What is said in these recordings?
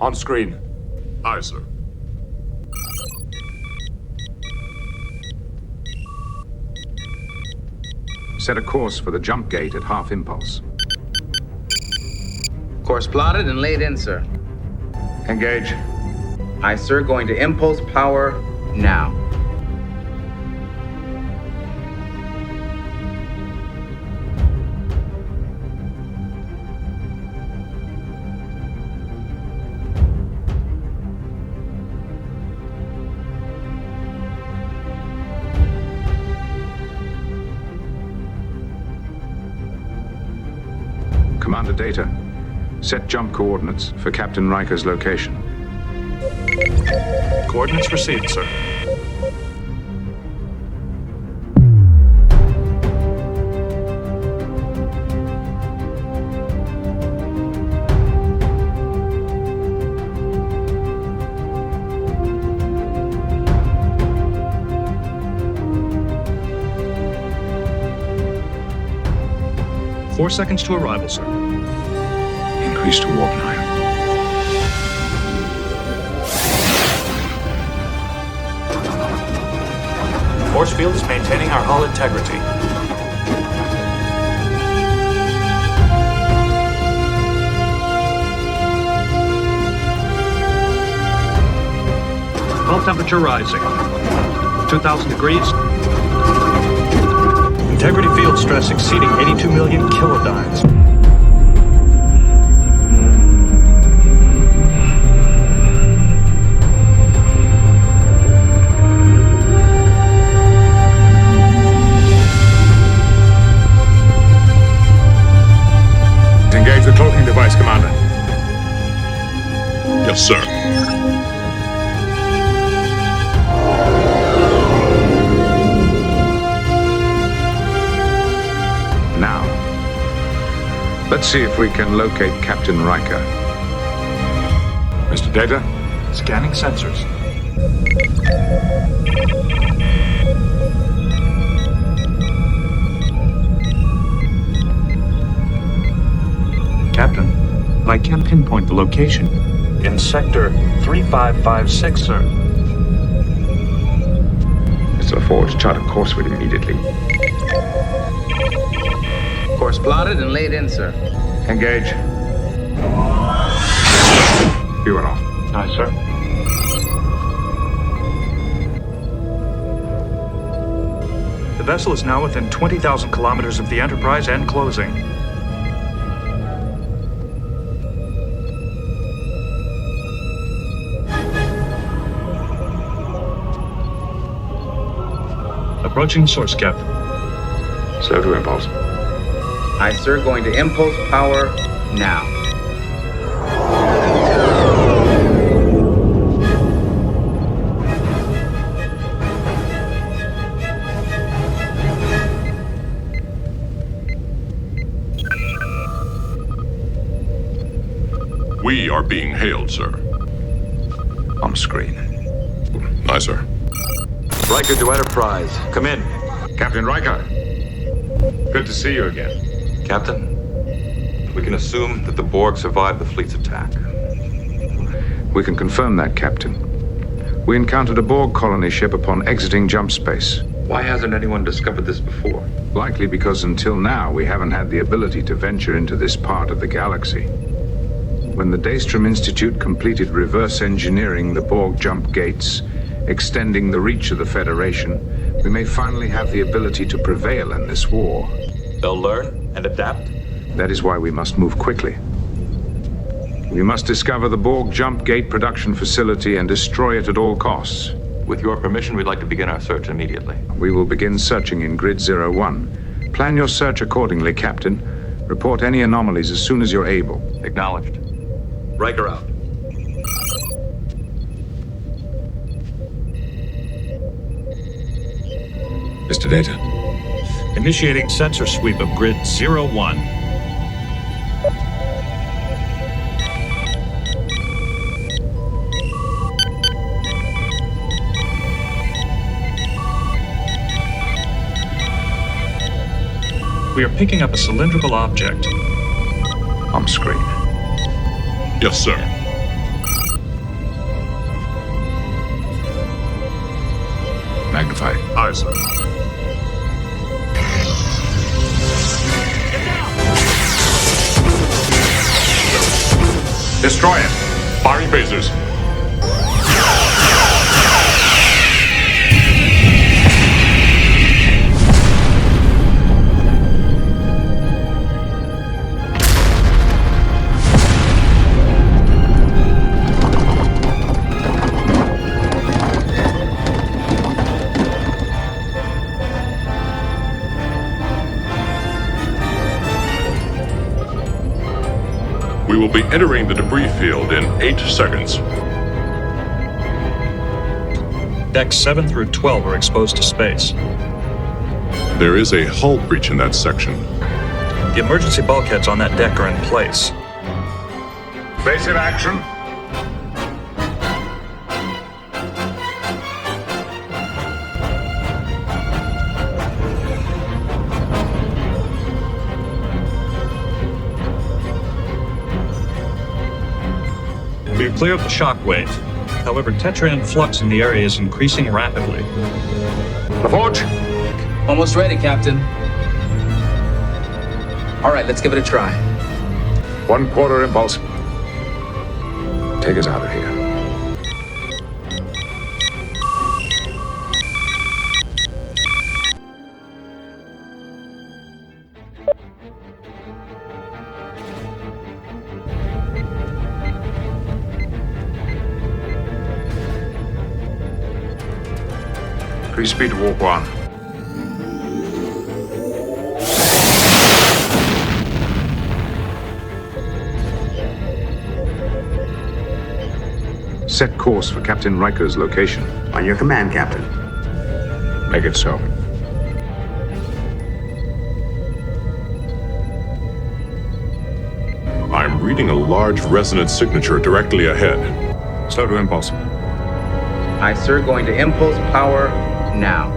On screen. Aye, sir. Set a course for the jump gate at half impulse. Course plotted and laid in, sir. Engage. Aye, sir. Going to impulse power now. Commander Data, set jump coordinates for Captain Riker's location. Coordinates received, sir. Four seconds to arrival, sir. Increase to warp 9. Force field is maintaining our hull integrity. Hull temperature rising. 2,000 degrees. Integrity field stress exceeding 82 million kilodines. Engage the cloaking device, Commander. Yes, sir. Now, let's see if we can locate Captain Riker. Mr. Data? Scanning sensors. Captain, I can't pinpoint the location. In sector 3556, sir. Mr. LaForge, chart a course with him immediately. Course plotted and laid in, sir. Engage. You are off. Aye, sir. The vessel is now within 20,000 kilometers of the Enterprise and closing. Approaching source, Captain. Slow to impulse. Aye, sir. Going to impulse power now. We are being hailed, sir. On screen. Aye, sir. Riker to Enterprise. Come in. Captain Riker. Good to see you again. Captain, we can assume that the Borg survived the fleet's attack. We can confirm that, Captain. We encountered a Borg colony ship upon exiting jump space. Why hasn't anyone discovered this before? Likely because until now we haven't had the ability to venture into this part of the galaxy. When the Daystrom Institute completed reverse engineering the Borg jump gates, extending the reach of the Federation, we may finally have the ability to prevail in this war. They'll learn and adapt. That is why we must move quickly. We must discover the Borg jump gate production facility and destroy it at all costs. With your permission, we'd like to begin our search immediately. We will begin searching in Grid 01. Plan your search accordingly, Captain. Report any anomalies as soon as you're able. Acknowledged. Riker out. Mr. Data. Initiating sensor sweep of Grid 01. We are picking up a cylindrical object. On screen. Yes, sir. Magnify. Aye, sir. Destroy it. Firing phasers. We will be entering the debris field in 8 seconds. Decks 7 through 12 are exposed to space. There is a hull breach in that section. The emergency bulkheads on that deck are in place. Evasive action. We are clear of the shockwave. However, Tetraan flux in the area is increasing rapidly. LaForge. Almost ready, Captain. All right, let's give it a try. 1/4 impulse. Take us out of here. Increase speed to warp 1. Set course for Captain Riker's location. On your command, Captain. Make it so. I'm reading a large resonant signature directly ahead. Slow to impulse. Aye, sir. Going to impulse power now.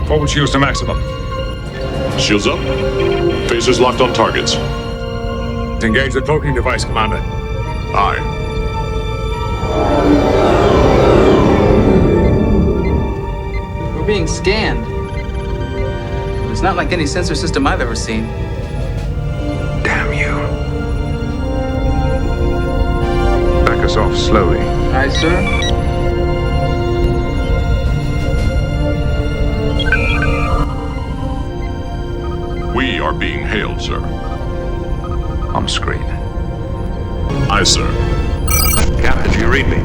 Forward shields to maximum. Shields up. Phasers locked on targets. Engage the cloaking device, Commander. Aye. We're being scanned. It's not like any sensor system I've ever seen. Damn you. Back us off slowly. Aye, sir. We are being hailed, sir. On screen. Aye, sir. Captain, do you read me?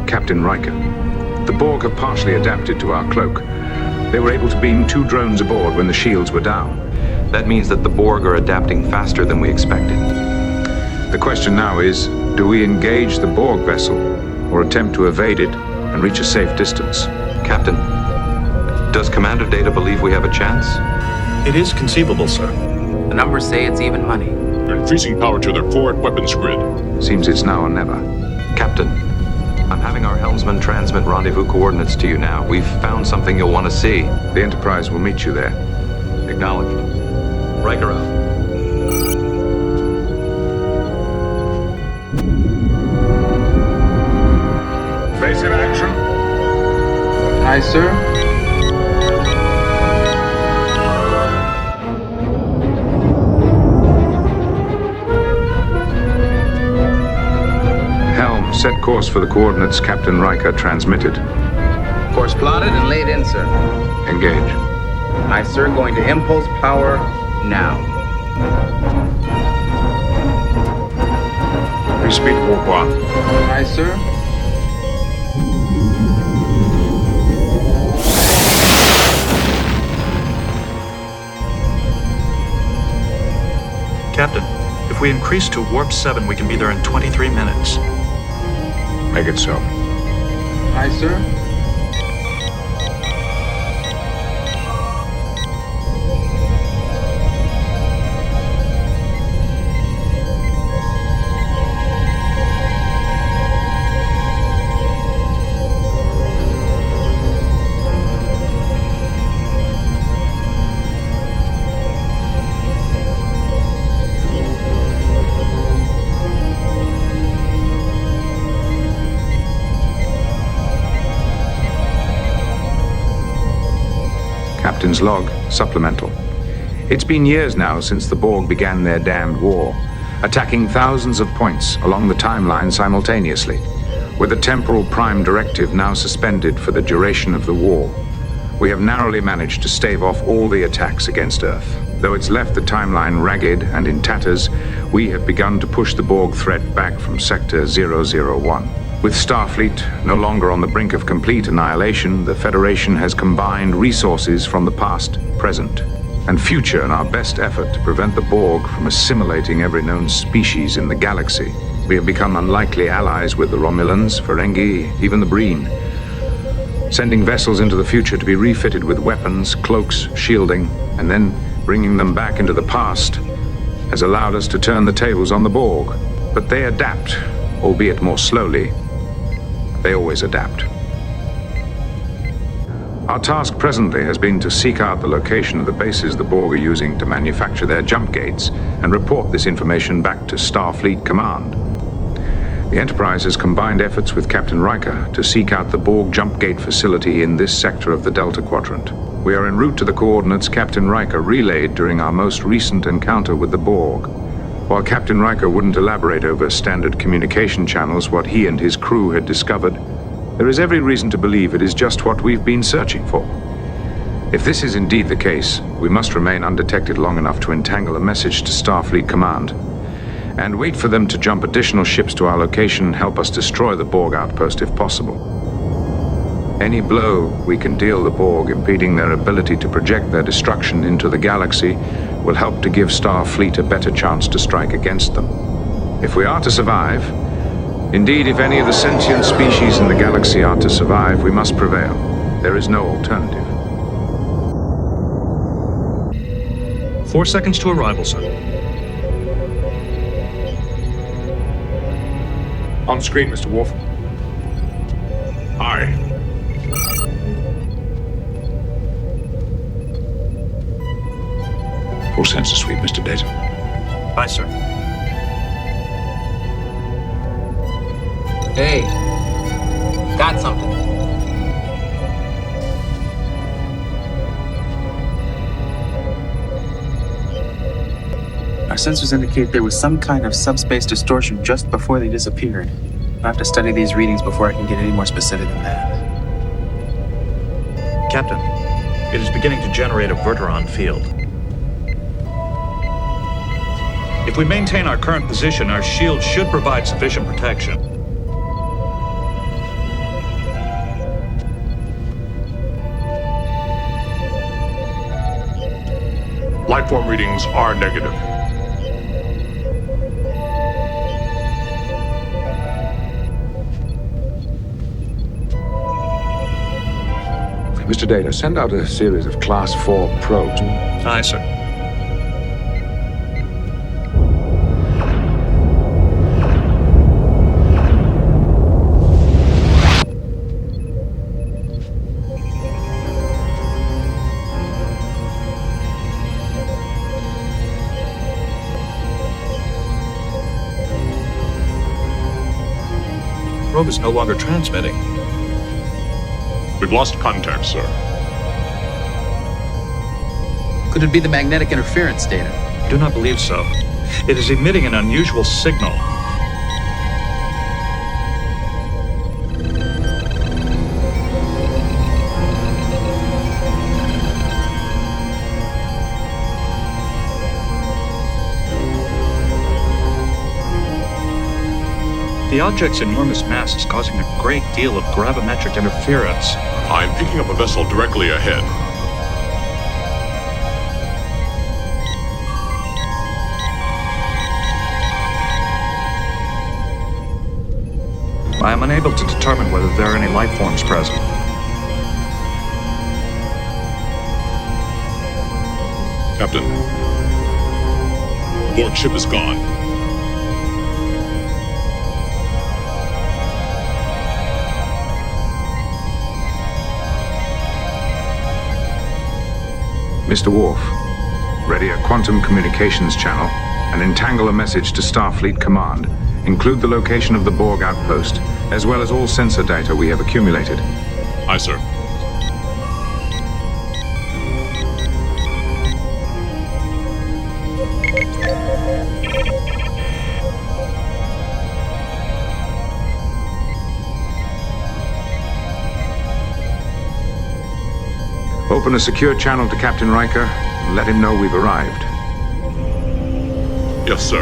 Captain Riker. The Borg have partially adapted to our cloak. They were able to beam 2 drones aboard when the shields were down. That means that the Borg are adapting faster than we expected. The question now is, do we engage the Borg vessel or attempt to evade it and reach a safe distance? Captain, does Commander Data believe we have a chance? It is conceivable, sir. The numbers say it's even money. They're increasing power to their forward weapons grid. Seems it's now or never. Captain, I'm having our helmsman transmit rendezvous coordinates to you now. We've found something you'll want to see. The Enterprise will meet you there. Acknowledged. Riker out. Evasive action. Aye, sir. Helm, set course for the coordinates Captain Riker transmitted. Course plotted and laid in, sir. Engage. Aye, sir. Going to impulse power now. Free speed warp 1. Aye, sir. Captain, if we increase to warp 7, we can be there in 23 minutes. Make it so. Aye, sir. Captain's log, supplemental. It's been years now since the Borg began their damned war, attacking thousands of points along the timeline simultaneously, with the temporal prime directive now suspended for the duration of the war. We have narrowly managed to stave off all the attacks against Earth. Though it's left the timeline ragged and in tatters, we have begun to push the Borg threat back from Sector 001. With Starfleet no longer on the brink of complete annihilation, the Federation has combined resources from the past, present, and future in our best effort to prevent the Borg from assimilating every known species in the galaxy. We have become unlikely allies with the Romulans, Ferengi, even the Breen. Sending vessels into the future to be refitted with weapons, cloaks, shielding, and then bringing them back into the past has allowed us to turn the tables on the Borg. But they adapt, albeit more slowly. They always adapt. Our task presently has been to seek out the location of the bases the Borg are using to manufacture their jump gates and report this information back to Starfleet Command. The Enterprise has combined efforts with Captain Riker to seek out the Borg jump gate facility in this sector of the Delta Quadrant. We are en route to the coordinates Captain Riker relayed during our most recent encounter with the Borg. While Captain Riker wouldn't elaborate over standard communication channels what he and his crew had discovered, there is every reason to believe it is just what we've been searching for. If this is indeed the case, we must remain undetected long enough to entangle a message to Starfleet Command, and wait for them to jump additional ships to our location and help us destroy the Borg outpost if possible. Any blow we can deal the Borg impeding their ability to project their destruction into the galaxy will help to give Starfleet a better chance to strike against them. If we are to survive, indeed if any of the sentient species in the galaxy are to survive, we must prevail. There is no alternative. 4 seconds to arrival, sir. On screen, Mr. Worf. Aye. Full sensor sweep, Mr. Data. Aye, sir. Hey, got something. Our sensors indicate there was some kind of subspace distortion just before they disappeared. I'll have to study these readings before I can get any more specific than that. Captain, it is beginning to generate a Verteron field. If we maintain our current position, our shield should provide sufficient protection. Lifeform readings are negative. Mr. Data, send out a series of Class 4 probes. Aye, sir. Probe is no longer transmitting. We've lost contact, sir. Could it be the magnetic interference data? Do not believe so. It is emitting an unusual signal. The object's enormous mass is causing a great deal of gravimetric interference. I'm picking up a vessel directly ahead. I am unable to determine whether there are any life forms present. Captain, the Borg ship is gone. Mr. Worf, ready a quantum communications channel and entangle a message to Starfleet Command. Include the location of the Borg outpost, as well as all sensor data we have accumulated. Aye, sir. Open a secure channel to Captain Riker and let him know we've arrived. Yes, sir.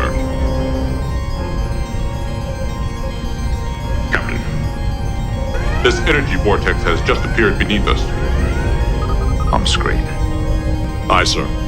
Captain, this energy vortex has just appeared beneath us. On screen. Aye, sir.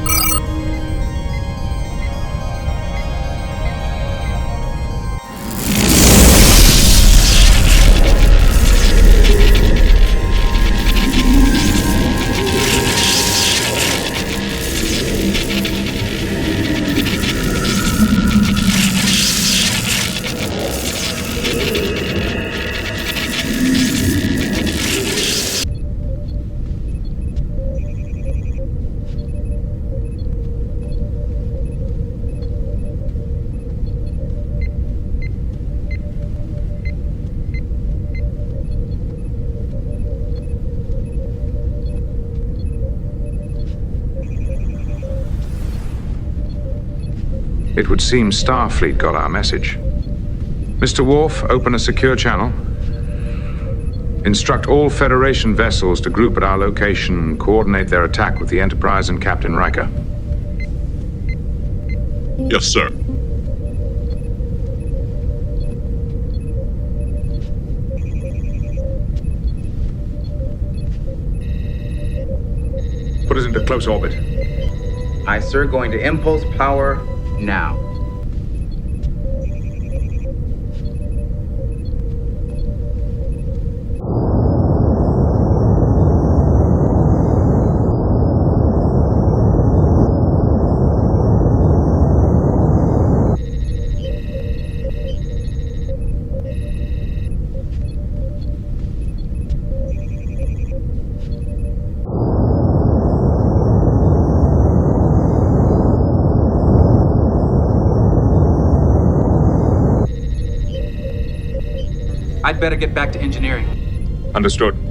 It would seem Starfleet got our message. Mr. Worf, open a secure channel. Instruct all Federation vessels to group at our location and coordinate their attack with the Enterprise and Captain Riker. Yes, sir. Put us into close orbit. Aye, sir. Going to impulse power now. I'd better get back to engineering. Understood.